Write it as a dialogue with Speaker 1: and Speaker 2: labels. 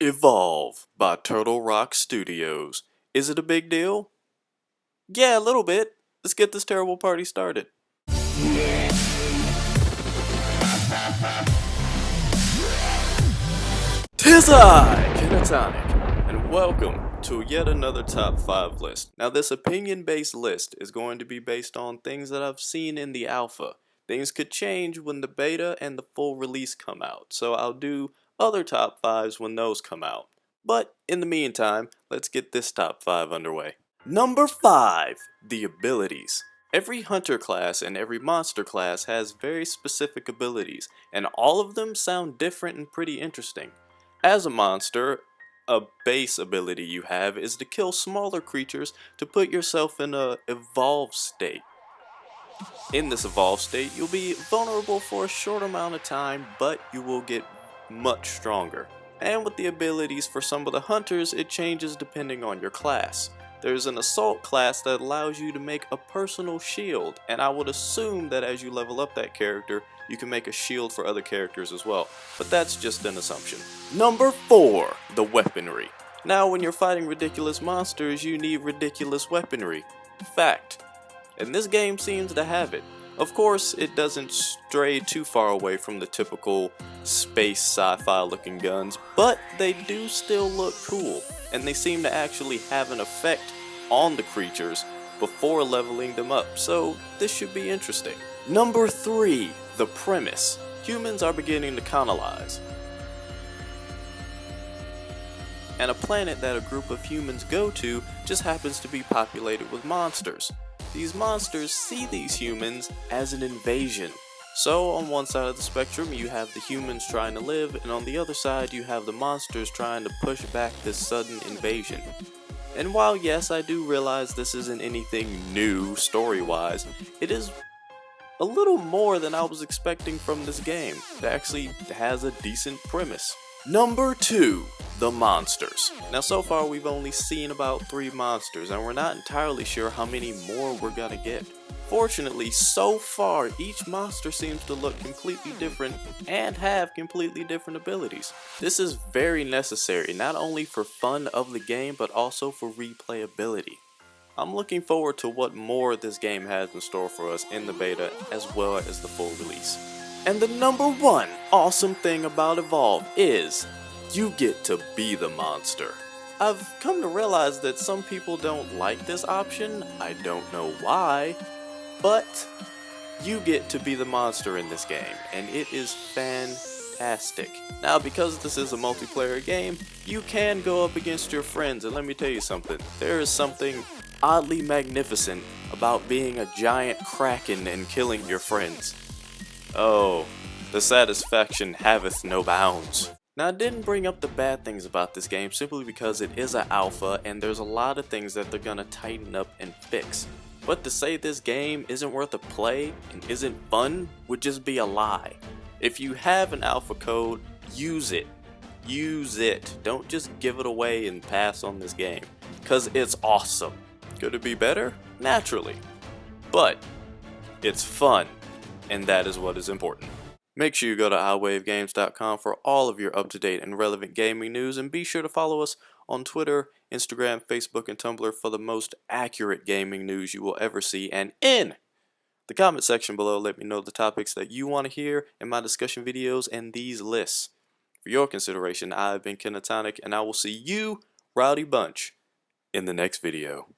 Speaker 1: Evolve by Turtle Rock Studios. Is it a big deal? Yeah, a little bit. Let's get this terrible party started. Tis I, Kenatonic, and welcome to yet another top 5 list. Now this opinion-based list is going to be based on things that I've seen in the alpha. Things could change when the beta and the full release come out, so I'll do other top 5s when those come out. But in the meantime, let's get this top 5 underway. Number 5, the abilities. Every hunter class and every monster class has very specific abilities, and all of them sound different and pretty interesting. As a monster, a base ability you have is to kill smaller creatures to put yourself in a evolved state. In this evolved state, you'll be vulnerable for a short amount of time, but you will get much stronger. And with the abilities for some of the hunters, it changes depending on your class. There's an assault class that allows you to make a personal shield, and I would assume that as you level up that character, you can make a shield for other characters as well, but that's just an assumption. Number 4, the weaponry. Now when you're fighting ridiculous monsters, you need ridiculous weaponry. Fact. And this game seems to have it. Of course, it doesn't stray too far away from the typical space sci-fi looking guns, but they do still look cool, and they seem to actually have an effect on the creatures before leveling them up, so this should be interesting. Number 3, the premise. Humans are beginning to colonize, and a planet that a group of humans go to just happens to be populated with monsters. These monsters see these humans as an invasion. So on one side of the spectrum you have the humans trying to live, and on the other side you have the monsters trying to push back this sudden invasion. And while yes, I do realize this isn't anything new story-wise, it is a little more than I was expecting from this game. It actually has a decent premise. Number 2, the monsters. Now so far we've only seen about 3 monsters, and we're not entirely sure how many more we're gonna get. Fortunately, so far each monster seems to look completely different and have completely different abilities. This is very necessary, not only for fun of the game, but also for replayability. I'm looking forward to what more this game has in store for us in the beta as well as the full release. And the number 1 awesome thing about Evolve is you get to be the monster. I've come to realize that some people don't like this option. I don't know why, but you get to be the monster in this game, and it is fantastic. Now, because this is a multiplayer game, you can go up against your friends, and let me tell you something. There is something oddly magnificent about being a giant kraken and killing your friends. Oh, the satisfaction haveth no bounds. Now I didn't bring up the bad things about this game simply because it is an alpha and there's a lot of things that they're gonna tighten up and fix. But to say this game isn't worth a play and isn't fun would just be a lie. If you have an alpha code, use it. Use it. Don't just give it away and pass on this game, cause it's awesome. Could it be better? Naturally. But it's fun, and that is what is important. Make sure you go to iWaveGames.com for all of your up-to-date and relevant gaming news, and be sure to follow us on Twitter, Instagram, Facebook, and Tumblr for the most accurate gaming news you will ever see. And in the comment section below, let me know the topics that you want to hear in my discussion videos and these lists. For your consideration, I've been Kenatonic, and I will see you, Rowdy Bunch, in the next video.